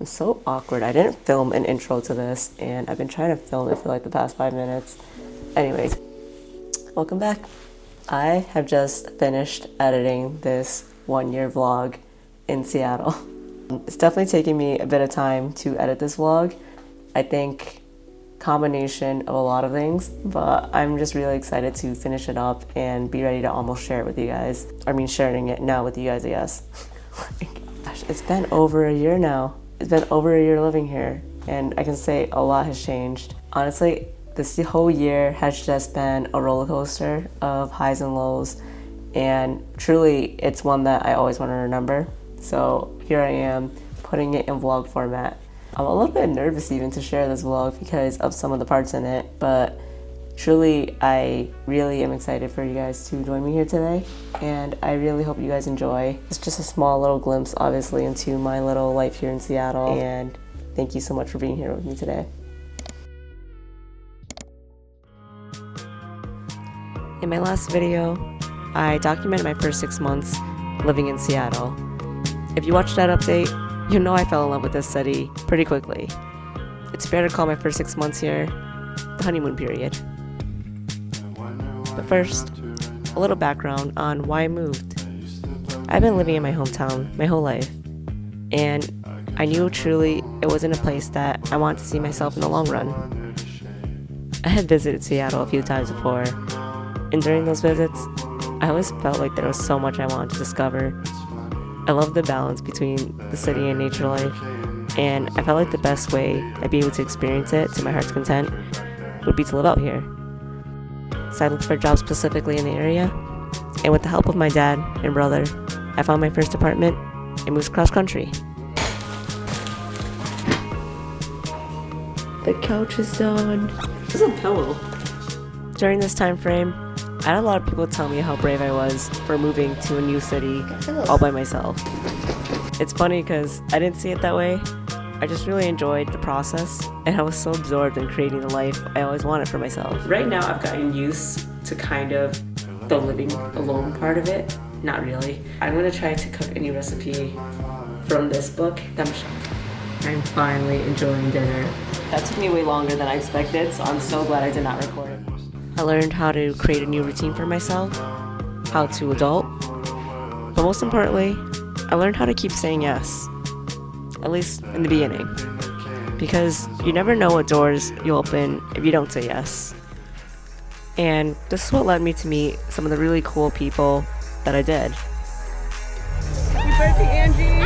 It's so awkward. I didn't film an intro to this, and I've been trying to film it for like the past 5 minutes. Anyways, welcome back. I have just finished editing this 1-year vlog in Seattle. It's definitely taken me a bit of time to edit this vlog. I think combination of a lot of things, but I'm just really excited to finish it up and be ready to almost share it with you guys. I mean, sharing it now with you guys, I guess. Gosh, it's been over a year now. It's been over a year living here, and I can say a lot has changed. Honestly, this whole year has just been a roller coaster of highs and lows, and truly it's one that I always want to remember. So here I am putting it in vlog format. I'm a little bit nervous even to share this vlog because of some of the parts in it, but truly I really am excited for you guys to join me here today, and I really hope you guys enjoy. It's just a small little glimpse obviously into my little life here in Seattle, and thank you so much for being here with me today. In my last video, I documented my first 6 months living in Seattle. If you watched that update, you know I fell in love with this city pretty quickly. It's fair to call my first 6 months here the honeymoon period. But first, a little background on why I moved. I've been living in my hometown my whole life, and I knew truly it wasn't a place that I wanted to see myself in the long run. I had visited Seattle a few times before, and during those visits, I always felt like there was so much I wanted to discover. I love the balance between the city and nature life, and I felt like the best way I'd be able to experience it to my heart's content would be to live out here. So I looked for jobs specifically in the area, and with the help of my dad and brother, I found my first apartment and moved cross country. The couch is done. There's a pillow. During this time frame, I had a lot of people tell me how brave I was for moving to a new city all by myself. It's funny because I didn't see it that way. I just really enjoyed the process, and I was so absorbed in creating the life I always wanted for myself. Right now I've gotten used to kind of the living alone part of it. Not really. I'm going to try to cook a new recipe from this book. I'm finally enjoying dinner. That took me way longer than I expected, so I'm so glad I did not record it. I learned how to create a new routine for myself, how to adult, but most importantly, I learned how to keep saying yes, at least in the beginning, because you never know what doors you open if you don't say yes. And this is what led me to meet some of the really cool people that I did. Happy birthday, Angie!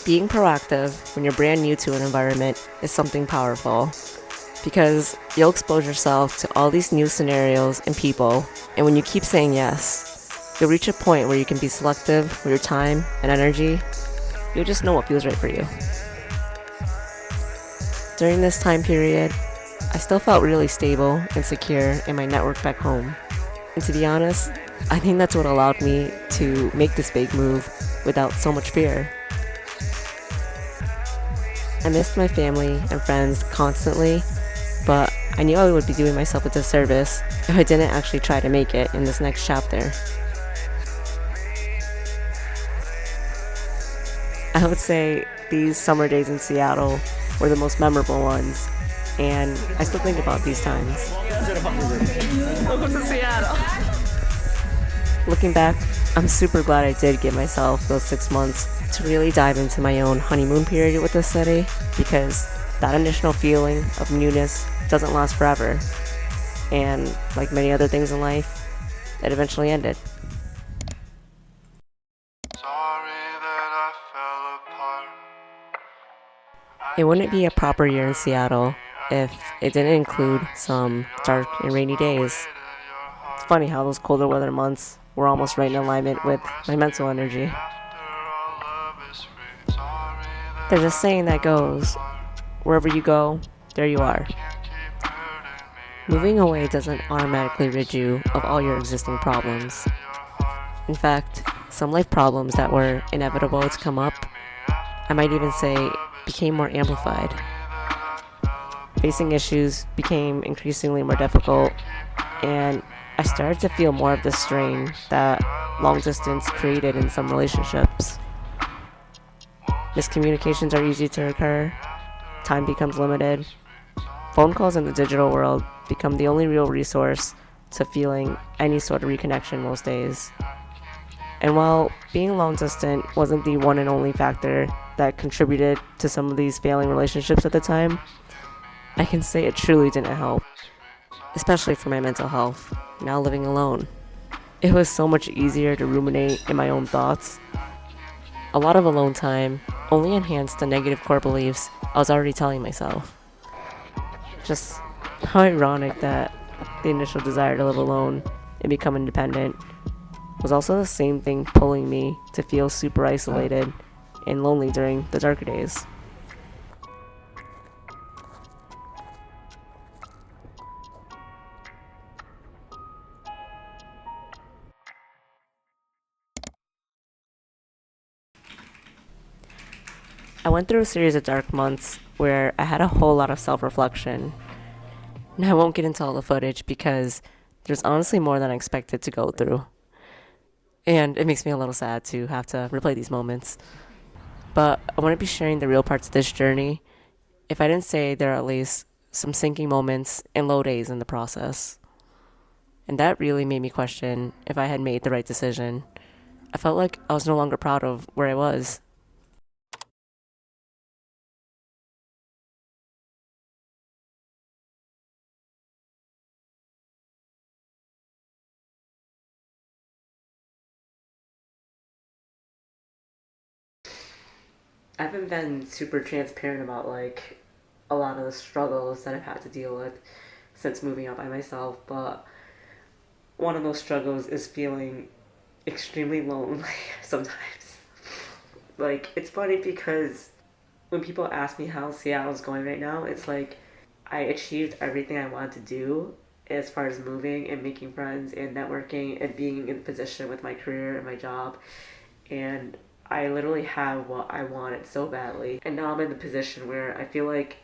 Being proactive when you're brand new to an environment is something powerful, because you'll expose yourself to all these new scenarios and people, and when you keep saying yes, you'll reach a point where you can be selective with your time and energy. You'll just know what feels right for you. During this time period, I still felt really stable and secure in my network back home. And to be honest, I think that's what allowed me to make this big move without so much fear. I missed my family and friends constantly, but I knew I would be doing myself a disservice if I didn't actually try to make it in this next chapter. I would say these summer days in Seattle were the most memorable ones, and I still think about these times. Welcome to Seattle! Looking back, I'm super glad I did give myself those 6 months to really dive into my own honeymoon period with this city, because that initial feeling of newness doesn't last forever, and like many other things in life, it eventually ended. It wouldn't be a proper year in Seattle if it didn't include some dark and rainy days. It's funny how those colder weather months were almost right in alignment with my mental energy. There's a saying that goes, wherever you go, there you are. Moving away doesn't automatically rid you of all your existing problems. In fact, some life problems that were inevitable to come up, I might even say, became more amplified. Facing issues became increasingly more difficult, and I started to feel more of the strain that long distance created in some relationships. Miscommunications are easy to occur, time becomes limited, phone calls in the digital world become the only real resource to feeling any sort of reconnection most days. And while being long distance wasn't the one and only factor that contributed to some of these failing relationships at the time, I can say it truly didn't help, especially for my mental health, now living alone. It was so much easier to ruminate in my own thoughts. A lot of alone time only enhanced the negative core beliefs I was already telling myself. Just how ironic that the initial desire to live alone and become independent was also the same thing pulling me to feel super isolated and lonely during the darker days. I went through a series of dark months where I had a whole lot of self-reflection. And I won't get into all the footage because there's honestly more than I expected to go through. And it makes me a little sad to have to replay these moments. But I want to be sharing the real parts of this journey. If I didn't say, there are at least some sinking moments and low days in the process. And that really made me question if I had made the right decision. I felt like I was no longer proud of where I was. I haven't been super transparent about like a lot of the struggles that I've had to deal with since moving out by myself, but one of those struggles is feeling extremely lonely sometimes. Like, it's funny because when people ask me how Seattle's going right now, it's like I achieved everything I wanted to do as far as moving and making friends and networking and being in position with my career and my job. And I literally have what I wanted so badly. And now I'm in the position where I feel like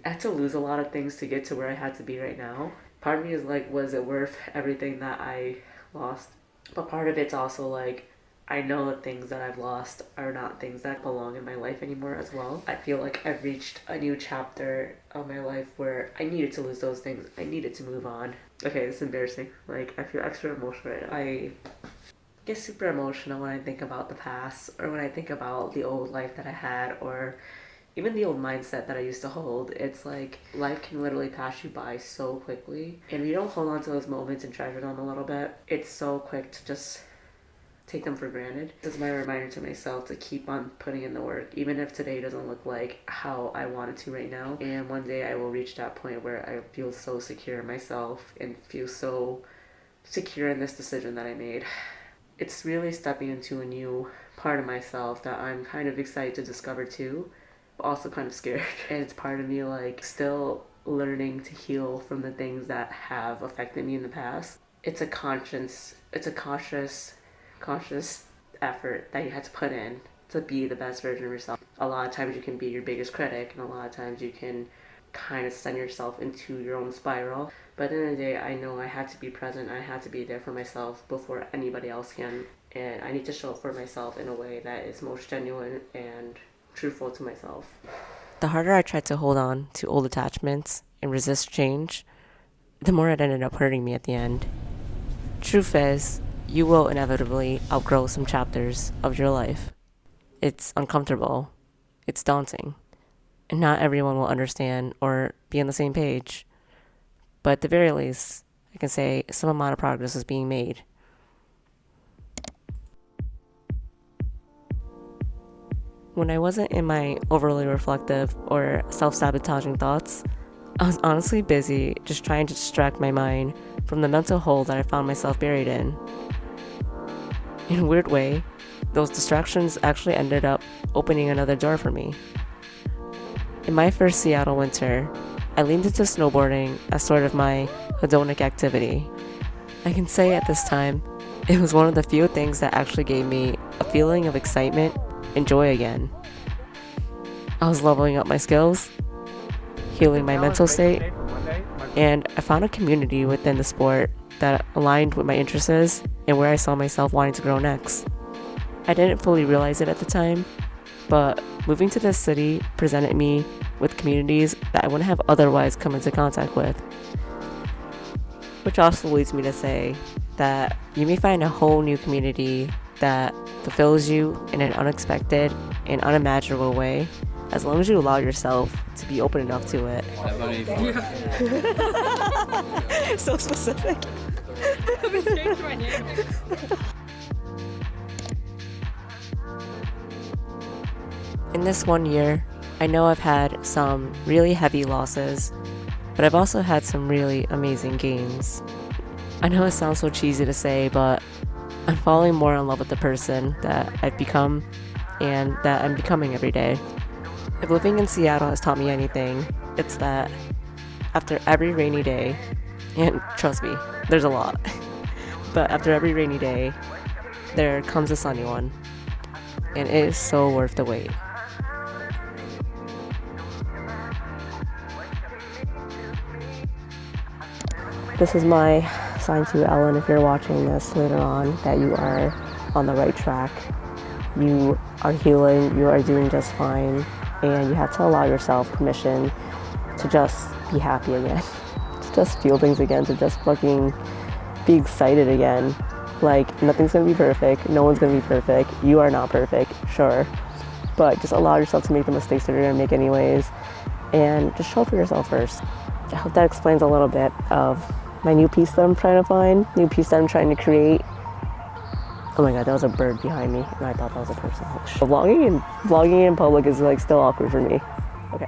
I had to lose a lot of things to get to where I had to be right now. Part of me is like, was it worth everything that I lost? But part of it's also like, I know the things that I've lost are not things that belong in my life anymore as well. I feel like I've reached a new chapter of my life where I needed to lose those things. I needed to move on. Okay, it's embarrassing. Like, I feel extra emotional right now. I get super emotional when I think about the past or when I think about the old life that I had or even the old mindset that I used to hold. It's like life can literally pass you by so quickly. And if you don't hold on to those moments and treasure them a little bit, it's so quick to just take them for granted. This is my reminder to myself to keep on putting in the work, even if today doesn't look like how I want it to right now. And one day I will reach that point where I feel so secure in myself and feel so secure in this decision that I made. It's really stepping into a new part of myself that I'm kind of excited to discover too, but also kind of scared. And it's part of me like still learning to heal from the things that have affected me in the past. It's a conscious effort that you have to put in to be the best version of yourself. A lot of times you can be your biggest critic, and a lot of times you can kind of send yourself into your own spiral. But at the end of the day, I know I had to be present. I had to be there for myself before anybody else can. And I need to show up for myself in a way that is most genuine and truthful to myself. The harder I tried to hold on to old attachments and resist change, the more it ended up hurting me at the end. Truth is, you will inevitably outgrow some chapters of your life. It's uncomfortable. It's daunting. And not everyone will understand or be on the same page. But at the very least, I can say some amount of progress is being made. When I wasn't in my overly reflective or self-sabotaging thoughts, I was honestly busy just trying to distract my mind from the mental hole that I found myself buried in. In a weird way, those distractions actually ended up opening another door for me. In my first Seattle winter, I leaned into snowboarding as sort of my hedonic activity. I can say at this time, it was one of the few things that actually gave me a feeling of excitement and joy again. I was leveling up my skills, healing my mental state, and I found a community within the sport that aligned with my interests and where I saw myself wanting to grow next. I didn't fully realize it at the time, but moving to this city presented me with communities that I wouldn't have otherwise come into contact with. Which also leads me to say that you may find a whole new community that fulfills you in an unexpected and unimaginable way, as long as you allow yourself to be open enough to it. So specific. In this 1 year, I know I've had some really heavy losses, but I've also had some really amazing gains. I know it sounds so cheesy to say, but I'm falling more in love with the person that I've become and that I'm becoming every day. If living in Seattle has taught me anything, it's that after every rainy day, and trust me, there's a lot, but after every rainy day, there comes a sunny one, and it is so worth the wait. This is my sign to you, Ellen, if you're watching this later on, that you are on the right track. You are healing, you are doing just fine, and you have to allow yourself permission to just be happy again, to just feel things again, to just fucking be excited again. Like, nothing's gonna be perfect, no one's gonna be perfect, you are not perfect, sure, but just allow yourself to make the mistakes that you're gonna make anyways, and just show up for yourself first. I hope that explains a little bit of my new piece that I'm trying to find, new piece that I'm trying to create. Oh my god, that was a bird behind me, and I thought that was a person. Vlogging in public is like still awkward for me. Okay.